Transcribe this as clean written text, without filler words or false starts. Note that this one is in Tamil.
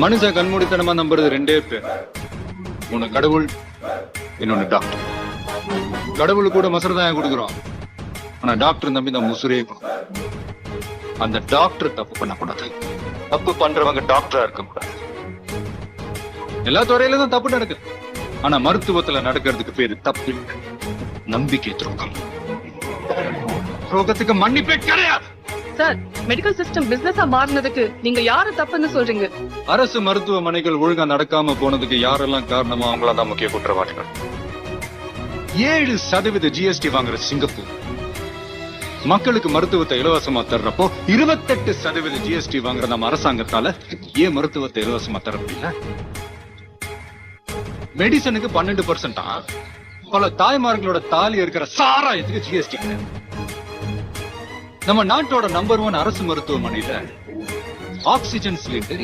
மனுஷன் கண்மூடித்தனமா நம்புறது ரெண்டே பேர், ஒண்ணு கடவுள், இன்னொன்னு டாக்டர். கடவுள் கூட மசரதாயம் கொடுக்குறோம், ஆனா டாக்டர் நம்பி தான் முசுரே. அந்த டாக்டர் தப்பு பண்ணக்கூடாது, தப்பு பண்றவங்க டாக்டரா இருக்க கூடாது. எல்லா துறையில தான் தப்பு நடக்குது, ஆனா மருத்துவத்துல நடக்கிறதுக்கு பேரு தப்பு இல்லை, நம்பிக்கை துரோகம். துரோகத்துக்கு மன்னிப்பே கிடையாது. சார், மெடிக்கல் சிஸ்டம் பிசினஸா மாறினதுக்கு நீங்க யாரு தப்புன்னு சொல்றீங்க? அரசு மருத்துவமனைகள் ஒழுங்கா நடக்காம போனதுக்கு யாரெல்லாம் காரணமோ அவங்கள தான் முக்கிய குற்றவாளிகள். 7% ஜிஎஸ்டி வாங்குற சிங்கப்பூர் மக்களுக்கு மருத்துவத்தை இலவசமா தர்றப்போ 28% ஜிஎஸ்டி வாங்குற நம்ம அரசாங்கத்தால ஏன் மருத்துவத்தை இலவசமா தர முடியல? மெடிசனுக்கு 12%. பல தாய்மார்களோட தாலி இருக்கிற சாராயத்துக்கு ஜிஎஸ்டி கிடையாது. நம்ம நாட்டோட நம்பர் 1 அரசு மருத்துவமனையில ஆக்சிஜன் சிலிண்டர்